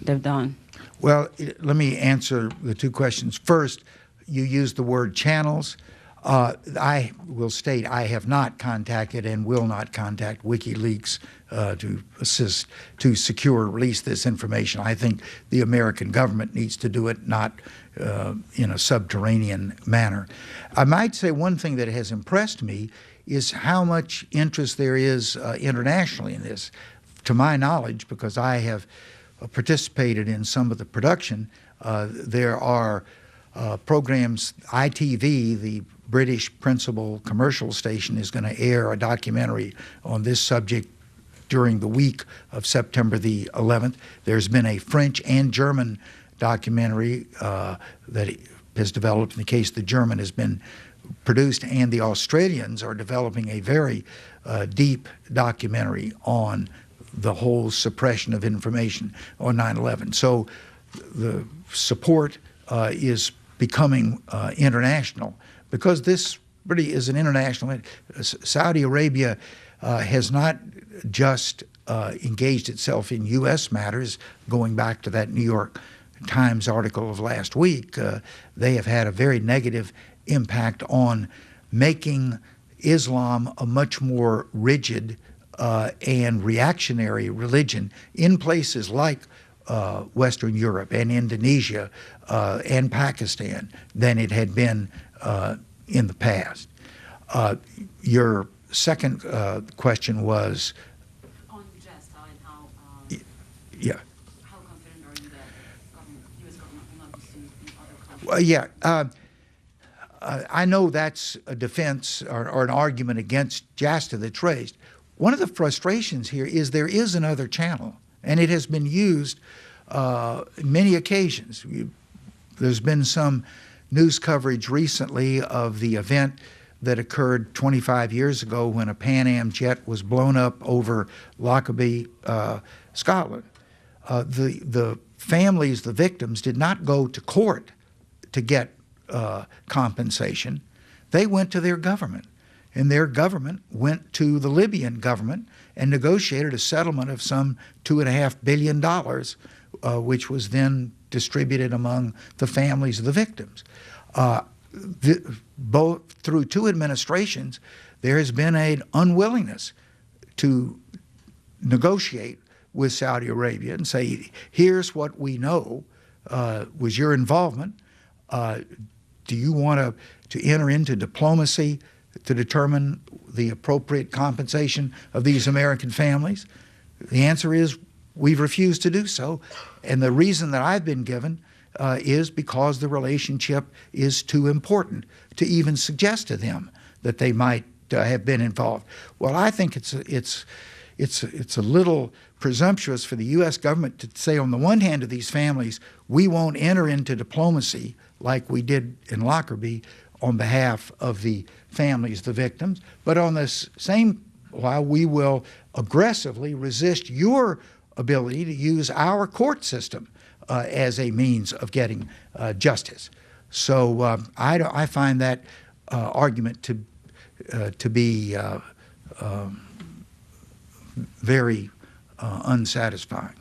they've done? Well, let me answer the two questions. First, you used the word channels. I will state I have not contacted and will not contact WikiLeaks to assist to secure release this information. I think the American government needs to do it, not in a subterranean manner. I might say one thing that has impressed me is how much interest there is internationally in this. To my knowledge, because I have participated in some of the production, there are programs. ITV, the British principal commercial station, is going to air a documentary on this subject during the week of September the 11th. There's been a French and German documentary that has developed. In the case of the German, has been produced, and the Australians are developing a very deep documentary on the whole suppression of information on 9/11. So the support is becoming international, because this really is an international. Saudi Arabia has not just engaged itself in U.S. matters. Going back to that New York Times article of last week, they have had a very negative impact on making Islam a much more rigid and reactionary religion in places like Western Europe and Indonesia and Pakistan than it had been in the past. Your second question was On JASTA and how, yeah. how confident are you that U.S. government will not be sued in other countries? Well, yeah. I know that's a defense or an argument against JASTA that's raised. One of the frustrations here is there is another channel, and it has been used many occasions. There's been some news coverage recently of the event that occurred 25 years ago when a Pan Am jet was blown up over Lockerbie, Scotland. The families, the victims, did not go to court to get compensation. They went to their government, and their government went to the Libyan government and negotiated a settlement of some $2.5 billion, which was then distributed among the families of the victims. Both through 2 administrations, there has been an unwillingness to negotiate with Saudi Arabia and say, here's what we know was your involvement. Do you want to enter into diplomacy to determine the appropriate compensation of these American families? The answer is we've refused to do so. And the reason that I've been given is because the relationship is too important to even suggest to them that they might have been involved. Well, I think it's a little presumptuous for the U.S. government to say, on the one hand to these families, we won't enter into diplomacy like we did in Lockerbie on behalf of the families, the victims, but on this same while we will aggressively resist your ability to use our court system as a means of getting justice. So I find that argument to be very unsatisfying.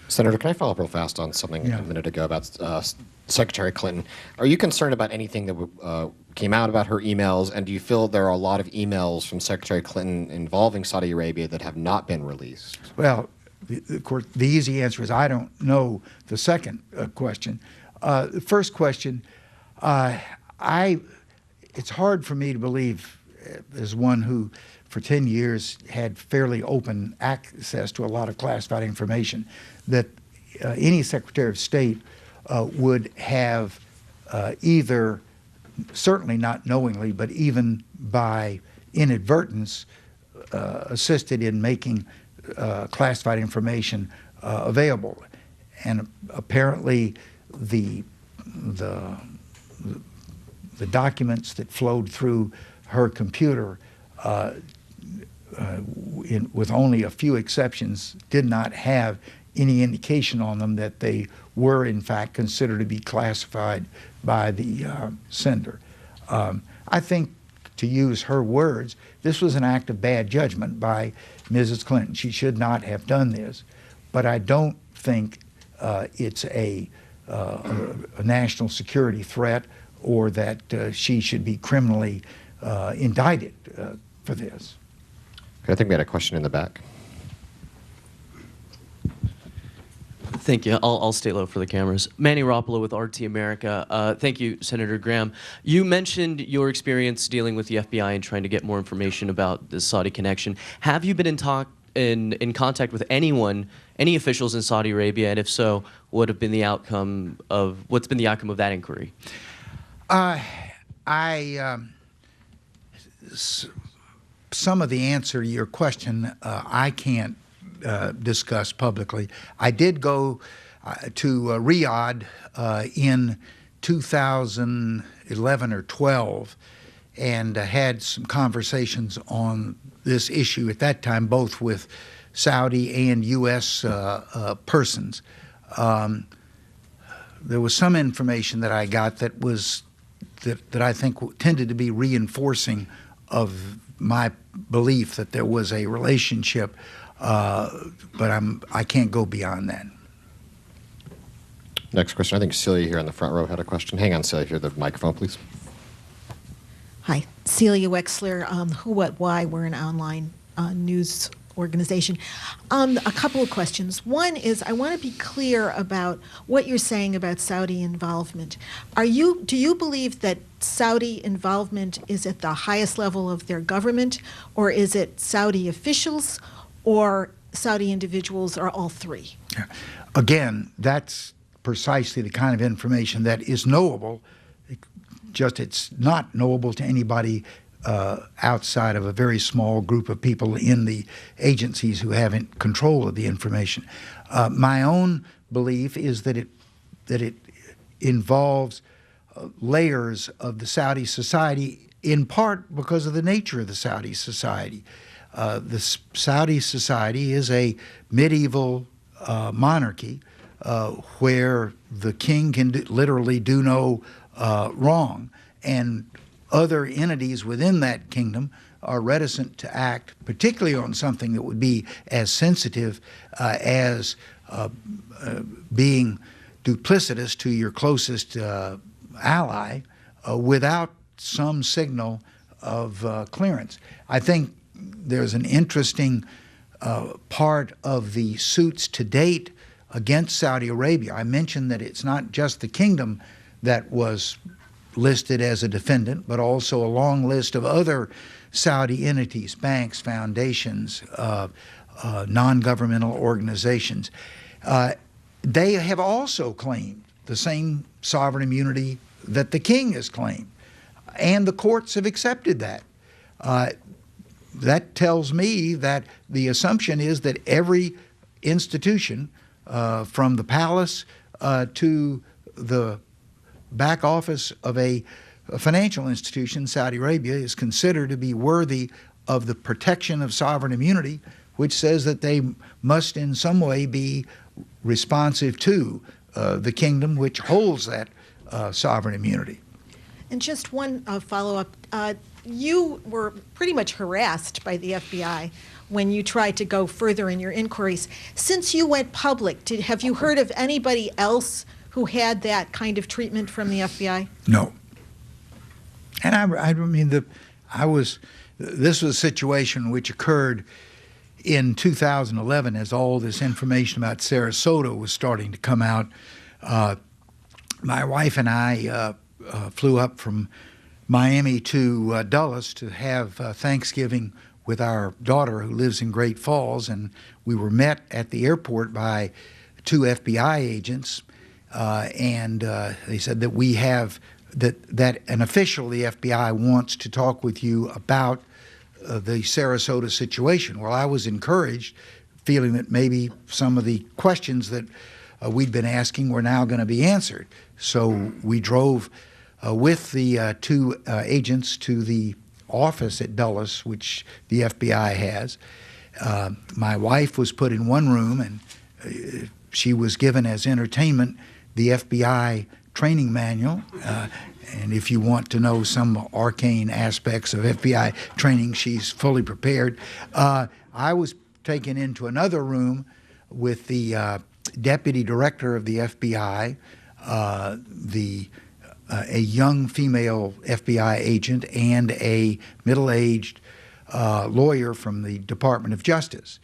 Senator, can I follow up real fast on something a minute ago about Secretary Clinton? Are you concerned about anything that came out about her emails, and do you feel there are a lot of emails from Secretary Clinton involving Saudi Arabia that have not been released? Well, of course, the easy answer is I don't know the second question. The first question, it's hard for me to believe, as one who for 10 years had fairly open access to a lot of classified information, that any Secretary of State would have either, certainly not knowingly, but even by inadvertence, assisted in making classified information available. And apparently the documents that flowed through her computer, with only a few exceptions, did not have any indication on them that they were in fact considered to be classified by the sender. I think, to use her words, this was an act of bad judgment by Mrs. Clinton. She should not have done this, but I don't think it's a national security threat or that she should be criminally indicted for this. I think we had a question in the back. Thank you. I'll stay low for the cameras. Manny Roppolo with RT America. Thank you, Senator Graham. You mentioned your experience dealing with the FBI and trying to get more information about the Saudi connection. Have you been in contact with anyone, any officials in Saudi Arabia, and if so, what's been the outcome of that inquiry? Some of the answer to your question I can't discuss publicly. I did go to Riyadh in 2011 or 12 and had some conversations on this issue at that time, both with Saudi and U.S. persons. There was some information that I got that was that I think tended to be reinforcing of my belief that there was a relationship, but I can't go beyond that. Next question. I think Celia here in the front row had a question. Hang on, Celia, here, the microphone, please. Hi, Celia Wexler, Who, What, Why. We're an online news organization. A couple of questions. One is, I want to be clear about what you're saying about Saudi involvement. Do you believe that Saudi involvement is at the highest level of their government, or is it Saudi officials, or Saudi individuals, or all three? Again, that's precisely the kind of information that is knowable, just it's not knowable to anybody outside of a very small group of people in the agencies who haven't control of the information. My own belief is that it involves layers of the Saudi society, in part because of the nature of the Saudi society. The Saudi society is a medieval monarchy where the king can literally do no wrong, and other entities within that kingdom are reticent to act, particularly on something that would be as sensitive as being duplicitous to your closest ally, without some signal of clearance. I think there's an interesting part of the suits to date against Saudi Arabia. I mentioned that it's not just the kingdom that was listed as a defendant, but also a long list of other Saudi entities, banks, foundations, non-governmental organizations. They have also claimed the same sovereign immunity that the king has claimed, and the courts have accepted that. That tells me that the assumption is that every institution, from the palace to the back office of a financial institution, Saudi Arabia, is considered to be worthy of the protection of sovereign immunity, which says that they must in some way be responsive to the kingdom which holds that sovereign immunity. And just one follow-up. You were pretty much harassed by the FBI when you tried to go further in your inquiries. Since you went public, have you heard of anybody else who had that kind of treatment from the FBI? No. And I mean, this was a situation which occurred in 2011 as all this information about Sarasota was starting to come out. My wife and I flew up from Miami to Dulles to have Thanksgiving with our daughter who lives in Great Falls, and we were met at the airport by two FBI agents, and they said that we have that an official of the FBI wants to talk with you about the Sarasota situation. Well, I was encouraged, feeling that maybe some of the questions that we'd been asking were now going to be answered. So we drove with the two agents to the office at Dulles, which the FBI has. My wife was put in one room, and she was given as entertainment the FBI training manual. And if you want to know some arcane aspects of FBI training, she's fully prepared. I was taken into another room with the deputy director of the FBI, a young female FBI agent, and a middle-aged lawyer from the Department of Justice.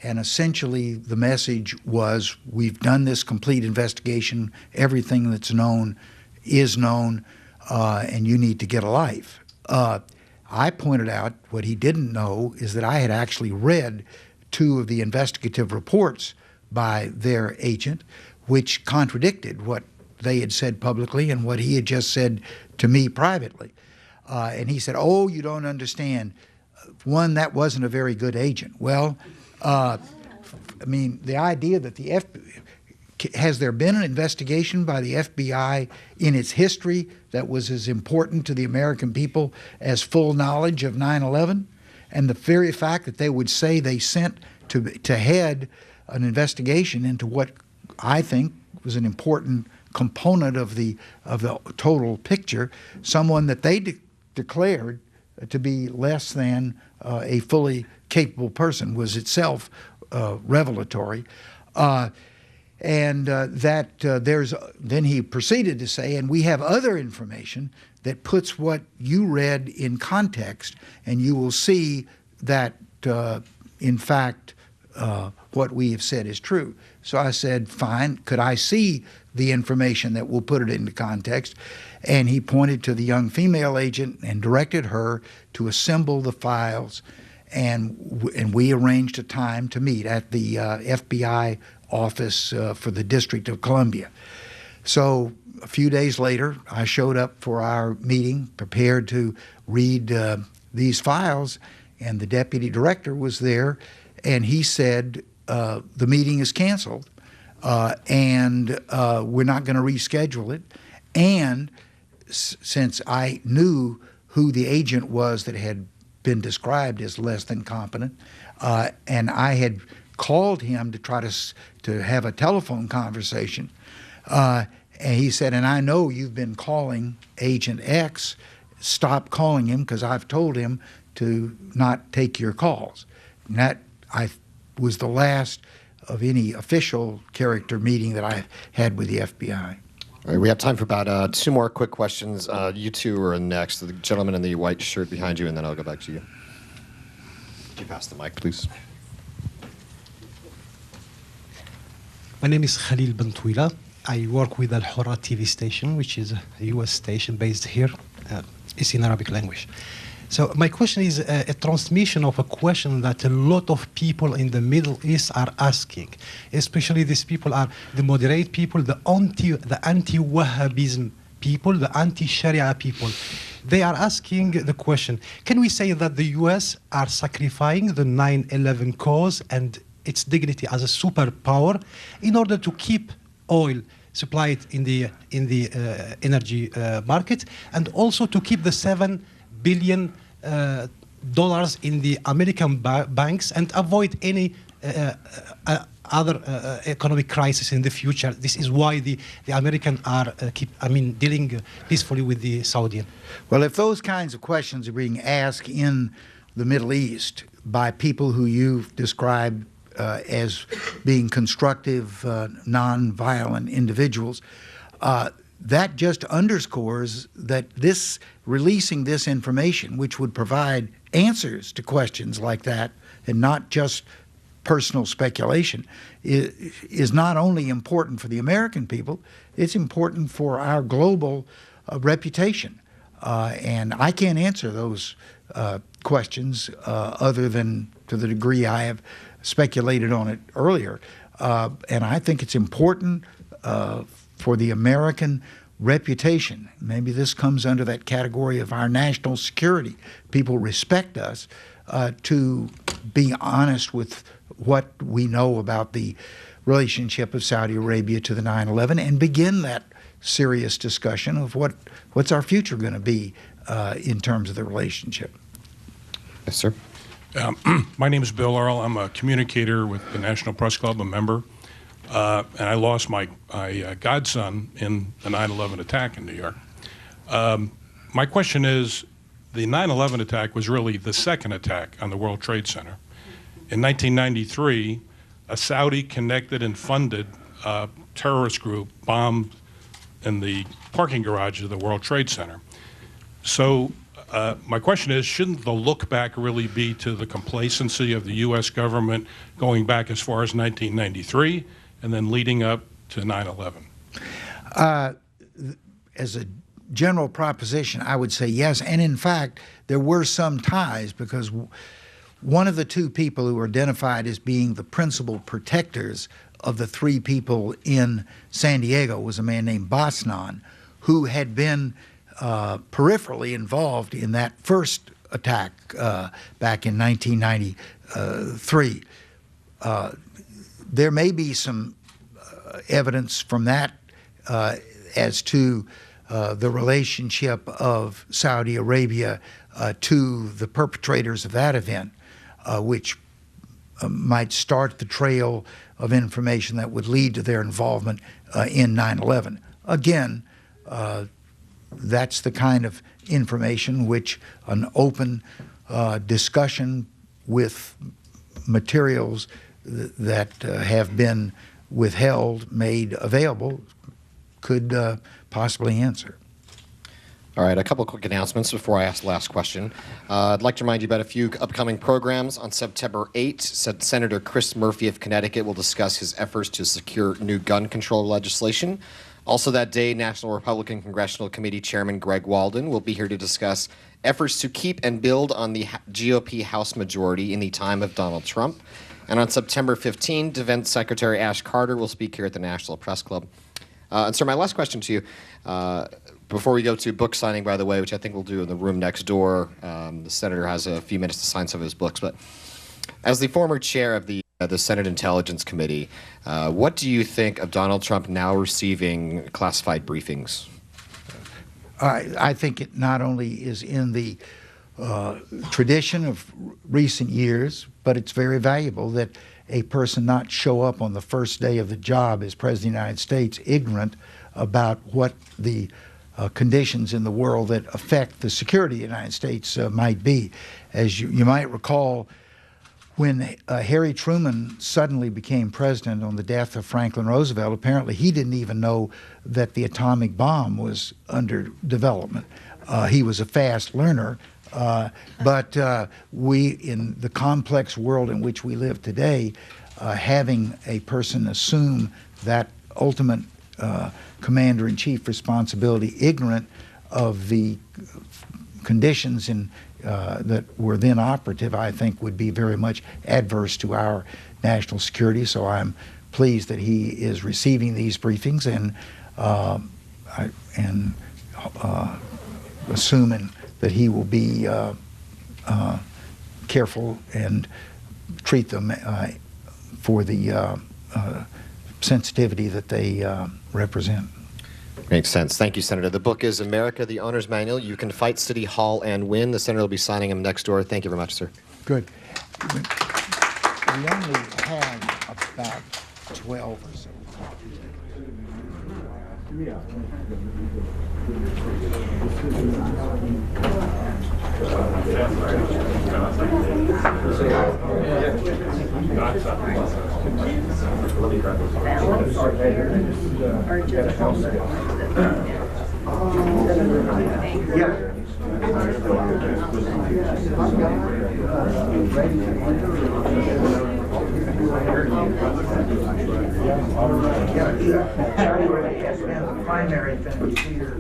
And essentially the message was, we've done this complete investigation, everything that's known is known, and you need to get a life. I pointed out what he didn't know is that I had actually read two of the investigative reports by their agent, which contradicted what they had said publicly and what he had just said to me privately. And he said, "Oh, you don't understand. One, that wasn't a very good agent." Well, I mean, the idea that the has there been an investigation by the FBI in its history that was as important to the American people as full knowledge of 9/11? And the very fact that they would say they sent to head an investigation into what I think was an important component of the total picture, someone that they declared to be less than a fully capable person, was itself revelatory. And then he proceeded to say, and we have other information that puts what you read in context, and you will see that, in fact, what we have said is true. So I said, fine, could I see the information that will put it into context? And he pointed to the young female agent and directed her to assemble the files, and we arranged a time to meet at the FBI office for the District of Columbia. So a few days later, I showed up for our meeting, prepared to read these files, and the deputy director was there, and he said, the meeting is canceled, and we're not going to reschedule it. And since I knew who the agent was that had been described as less than competent, and I had called him to try to have a telephone conversation, and he said, and I know you've been calling Agent X, stop calling him because I've told him to not take your calls. And that was the last of any official character meeting that I had with the FBI. All right, we have time for about 2 more quick questions. You two are next. The gentleman in the white shirt behind you, and then I'll go back to you. Could you pass the mic, please? My name is Khalil Bentouila. I work with Al Hurra TV station, which is a U.S. station based here. It's in Arabic language. So my question is a transmission of a question that a lot of people in the Middle East are asking. Especially these people are the moderate people, the anti-Wahhabism people, the anti-Sharia people. They are asking the question, can we say that the U.S. are sacrificing the 9/11 cause and its dignity as a superpower in order to keep oil supplied in the energy market, and also to keep the $7 billion in the American banks and avoid any other economic crisis in the future? This is why the Americans are dealing peacefully with the Saudi. Well, if those kinds of questions are being asked in the Middle East by people who you've described as being constructive, non-violent individuals, that just underscores that releasing this information, which would provide answers to questions like that, and not just personal speculation, is not only important for the American people, it's important for our global reputation. And I can't answer those questions other than to the degree I have speculated on it earlier. And I think it's important for the American reputation. Maybe this comes under that category of our national security. People respect us to be honest with what we know about the relationship of Saudi Arabia to the 9/11 and begin that serious discussion of what's our future going to be in terms of the relationship. Yes, sir. My name is Bill Earl. I'm a communicator with the National Press Club, a member. And I lost my godson in the 9/11 attack in New York. My question is, the 9/11 attack was really the second attack on the World Trade Center. In 1993, a Saudi-connected and funded terrorist group bombed in the parking garage of the World Trade Center. So my question is, shouldn't the look back really be to the complacency of the U.S. government going back as far as 1993 and then leading up to 9/11? As a general proposition, I would say yes. And in fact, there were some ties, because one of the two people who were identified as being the principal protectors of the 3 people in San Diego was a man named Bosnan, who had been peripherally involved in that first attack back in 1993. There may be some evidence from that as to the relationship of Saudi Arabia to the perpetrators of that event, which might start the trail of information that would lead to their involvement in 9/11. Again, that's the kind of information which an open discussion with materials that have been withheld, made available, could possibly answer. All right, a couple quick announcements before I ask the last question. I'd like to remind you about a few upcoming programs. On September 8th, Senator Chris Murphy of Connecticut will discuss his efforts to secure new gun control legislation. Also that day, National Republican Congressional Committee Chairman Greg Walden will be here to discuss efforts to keep and build on the GOP House majority in the time of Donald Trump. And on September 15th, Defense Secretary Ash Carter will speak here at the National Press Club. And so my last question to you, before we go to book signing, by the way, which I think we'll do in the room next door. The senator has a few minutes to sign some of his books. But as the former chair of the Senate Intelligence Committee, what do you think of Donald Trump now receiving classified briefings? I think it not only is in the tradition of recent years, but it's very valuable that a person not show up on the first day of the job as President of the United States ignorant about what the conditions in the world that affect the security of the United States might be. As you might recall, when Harry Truman suddenly became president on the death of Franklin Roosevelt, apparently he didn't even know that the atomic bomb was under development. He was a fast learner, but we, in the complex world in which we live today, having a person assume that ultimate commander-in-chief responsibility, ignorant of the conditions that were then operative, I think would be very much adverse to our national security. So I'm pleased that he is receiving these briefings and assuming that he will be careful and treat them for the sensitivity that they represent. Makes sense. Thank you, Senator. The book is America, the Owner's Manual. You can fight City Hall and win. The Senator will be signing them next door. Thank you very much, sir. Good. We only have about 12 or so. Primary thing here.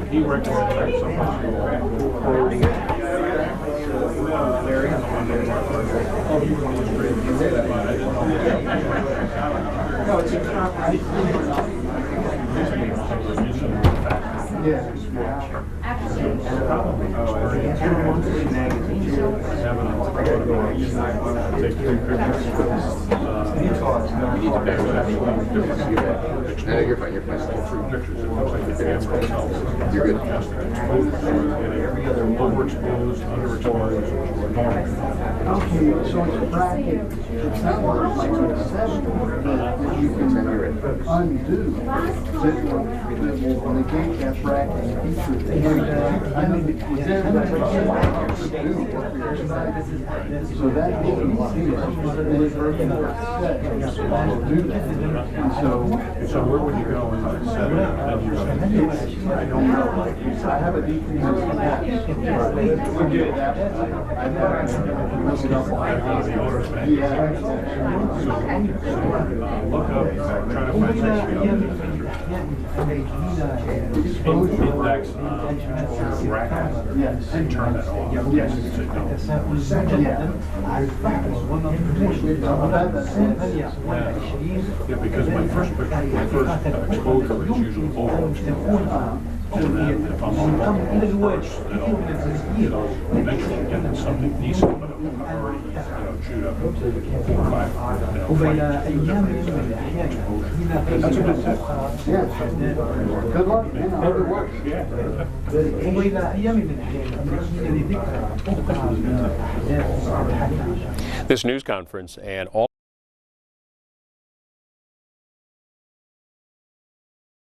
He recommended No, you're fine. You're fine. You're good. Every other overexposed, underexposed, normal. Okay, so it's a bracket. It's not like an assessment that you can undo. When they gave that bracket, I mean, with everybody so that means So where would you go in that setting? I don't know. I have a deep reason for that. We did that. The owner's manual. So look up, try to find index bracket and turn that off. Yes. Yeah, because my first exposure is usually overexposure. And then if I'm on first, then I'll eventually get something decent, but I'm already, chewed up 4 or 5, That's a good tip. Good luck. It works. This news conference and all